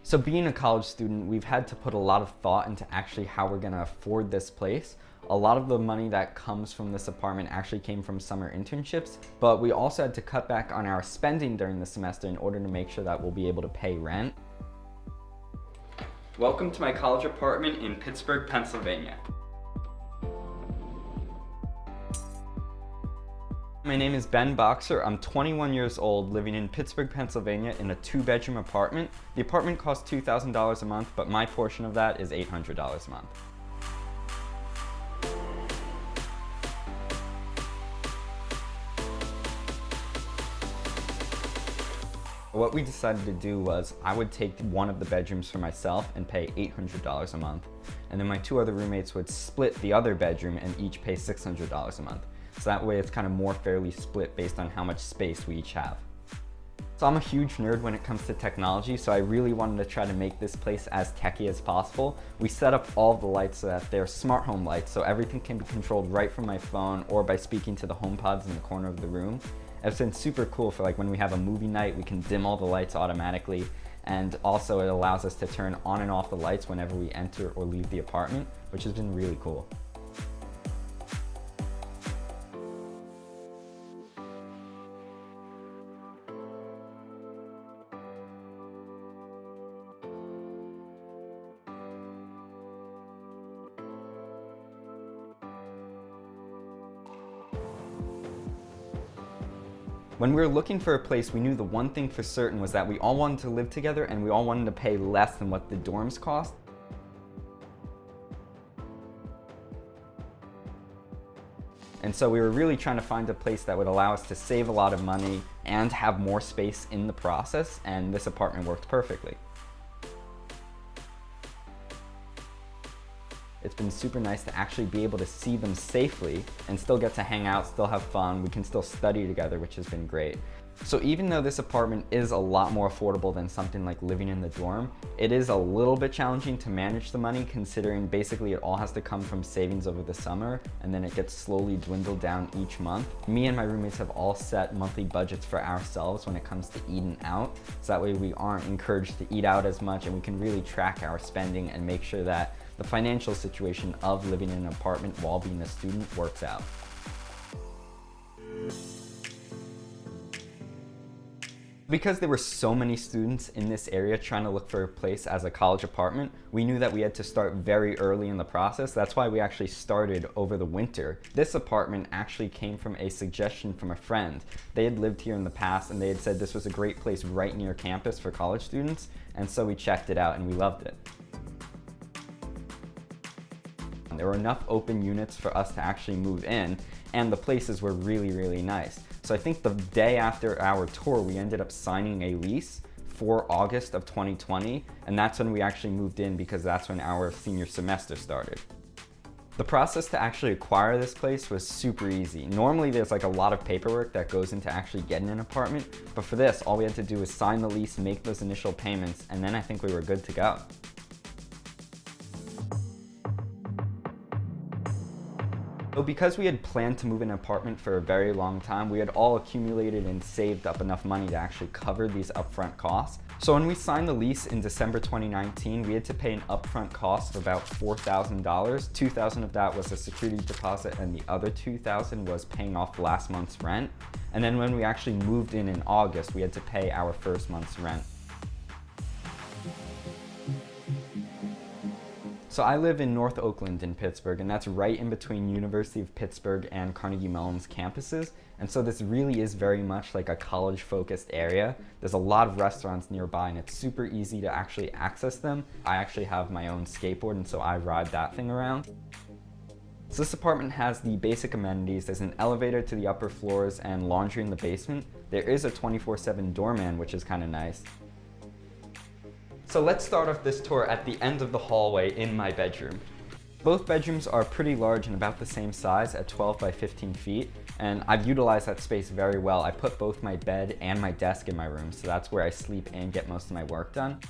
So being a college student, we've had to put a lot of thought into actually how we're gonna afford this place. A lot of the money that comes from this apartment actually came from summer internships, but we also had to cut back on our spending during the semester in order to make sure that we'll be able to pay rent. Welcome to my college apartment in Pittsburgh, Pennsylvania. My name is Ben Boxer. I'm 21 years old, living in Pittsburgh, Pennsylvania in a 2-bedroom apartment. The apartment costs $2,000 a month, but my portion of that is $800 a month. What we decided to do was I would take one of the bedrooms for myself and pay $800 a month. And then my 2 other roommates would split the other bedroom and each pay $600 a month. So that way it's kind of more fairly split based on how much space we each have. So I'm a huge nerd when it comes to technology, so I really wanted to try to make this place as techy as possible. We set up all the lights so that they're smart home lights, so everything can be controlled right from my phone or by speaking to the HomePods in the corner of the room. It's been super cool for like when we have a movie night, we can dim all the lights automatically, and also it allows us to turn on and off the lights whenever we enter or leave the apartment, which has been really cool. When we were looking for a place, we knew the one thing for certain was that we all wanted to live together and we all wanted to pay less than what the dorms cost. And so we were really trying to find a place that would allow us to save a lot of money and have more space in the process, and this apartment worked perfectly. It's been super nice to actually be able to see them safely and still get to hang out, still have fun. We can still study together, which has been great. So even though this apartment is a lot more affordable than something like living in the dorm, it is a little bit challenging to manage the money, considering basically it all has to come from savings over the summer and then it gets slowly dwindled down each month. Me and my roommates have all set monthly budgets for ourselves when it comes to eating out, so that way we aren't encouraged to eat out as much and we can really track our spending and make sure that the financial situation of living in an apartment while being a student works out. Because there were so many students in this area trying to look for a place as a college apartment, we knew that we had to start very early in the process. That's why we actually started over the winter. This apartment actually came from a suggestion from a friend. They had lived here in the past and they had said this was a great place right near campus for college students, and so we checked it out and we loved it. There were enough open units for us to actually move in, and the places were really, really nice. So I think the day after our tour, we ended up signing a lease for August of 2020, and that's when we actually moved in because that's when our senior semester started. The process to actually acquire this place was super easy. Normally there's like a lot of paperwork that goes into actually getting an apartment, but for this, all we had to do was sign the lease, make those initial payments, and then I think we were good to go. So because we had planned to move in an apartment for a very long time, we had all accumulated and saved up enough money to actually cover these upfront costs. So when we signed the lease in December 2019, we had to pay an upfront cost of about $4,000. $2,000 of that was a security deposit and the other $2,000 was paying off last month's rent. And then when we actually moved in August, we had to pay our first month's rent. So I live in North Oakland in Pittsburgh, and that's right in between University of Pittsburgh and Carnegie Mellon's campuses. And so this really is very much like a college-focused area. There's a lot of restaurants nearby, and it's super easy to actually access them. I actually have my own skateboard, and so I ride that thing around. So this apartment has the basic amenities. There's an elevator to the upper floors and laundry in the basement. There is a 24/7 doorman, which is kind of nice. So let's start off this tour at the end of the hallway in my bedroom. Both bedrooms are pretty large and about the same size at 12 by 15 feet, and I've utilized that space very well. I put both my bed and my desk in my room, so that's where I sleep and get most of my work done.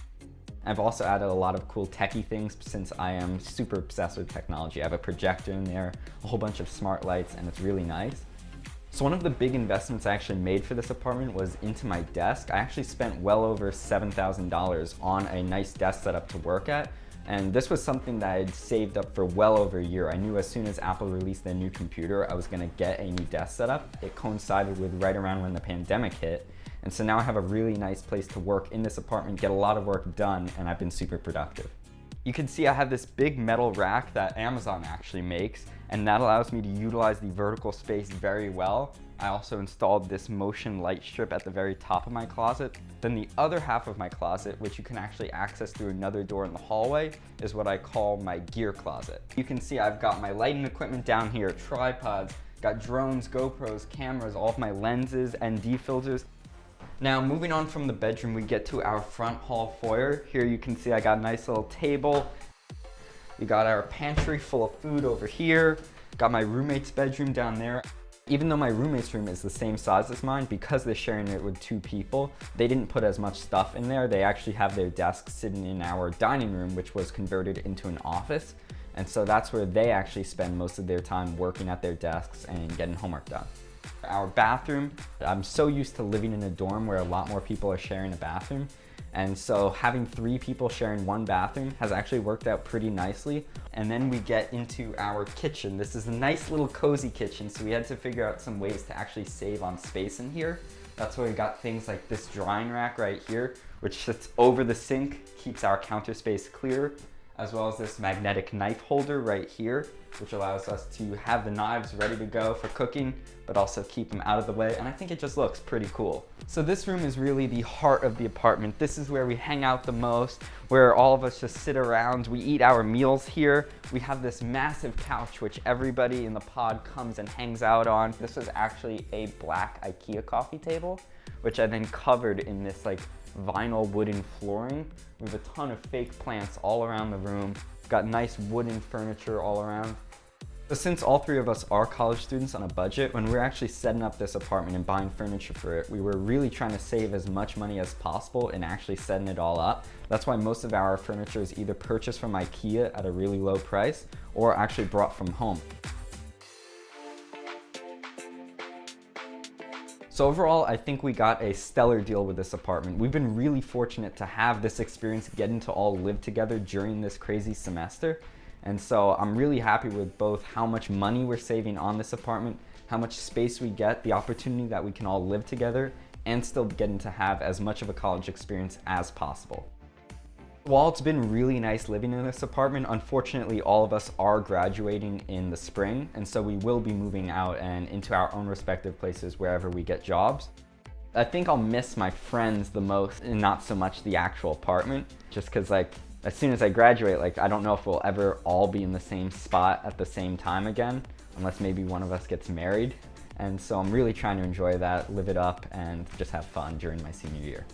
I've also added a lot of cool techie things since I am super obsessed with technology. I have a projector in there, a whole bunch of smart lights, and it's really nice. So one of the big investments I actually made for this apartment was into my desk. I actually spent well over $7,000 on a nice desk setup to work at. And this was something that I'd saved up for well over a year. I knew as soon as Apple released their new computer, I was gonna get a new desk setup. It coincided with right around when the pandemic hit. And so now I have a really nice place to work in this apartment, get a lot of work done, and I've been super productive. You can see I have this big metal rack that Amazon actually makes, and that allows me to utilize the vertical space very well. I also installed this motion light strip at the very top of my closet. Then the other half of my closet, which you can actually access through another door in the hallway, is what I call my gear closet. You can see I've got my lighting equipment down here, tripods, got drones, GoPros, cameras, all of my lenses, ND filters. Now moving on from the bedroom, we get to our front hall foyer. Here you can see I got a nice little table. We got our pantry full of food over here. Got my roommate's bedroom down there. Even though my roommate's room is the same size as mine, because they're sharing it with 2 people, they didn't put as much stuff in there. They actually have their desks sitting in our dining room, which was converted into an office. And so that's where they actually spend most of their time working at their desks and getting homework done. Our bathroom, I'm so used to living in a dorm where a lot more people are sharing a bathroom. And so having 3 people sharing one bathroom has actually worked out pretty nicely. And then we get into our kitchen. This is a nice little cozy kitchen, so we had to figure out some ways to actually save on space in here. That's why we got things like this drying rack right here, which sits over the sink, keeps our counter space clear, as well as this magnetic knife holder right here, which allows us to have the knives ready to go for cooking, but also keep them out of the way. And I think it just looks pretty cool. So this room is really the heart of the apartment. This is where we hang out the most, where all of us just sit around. We eat our meals here. We have this massive couch, which everybody in the pod comes and hangs out on. This was actually a black IKEA coffee table, which I then covered in this like vinyl wooden flooring. We have a ton of fake plants all around the room. We've got nice wooden furniture all around. So since all 3 of us are college students on a budget, when we were actually setting up this apartment and buying furniture for it, we were really trying to save as much money as possible in actually setting it all up. That's why most of our furniture is either purchased from IKEA at a really low price or actually brought from home. So overall, I think we got a stellar deal with this apartment. We've been really fortunate to have this experience, getting to all live together during this crazy semester. And so I'm really happy with both how much money we're saving on this apartment, how much space we get, the opportunity that we can all live together, and still getting to have as much of a college experience as possible. While it's been really nice living in this apartment, unfortunately all of us are graduating in the spring, and so we will be moving out and into our own respective places wherever we get jobs. I think I'll miss my friends the most and not so much the actual apartment, just because like as soon as I graduate, like I don't know if we'll ever all be in the same spot at the same time again, unless maybe one of us gets married. And so I'm really trying to enjoy that, live it up, and just have fun during my senior year.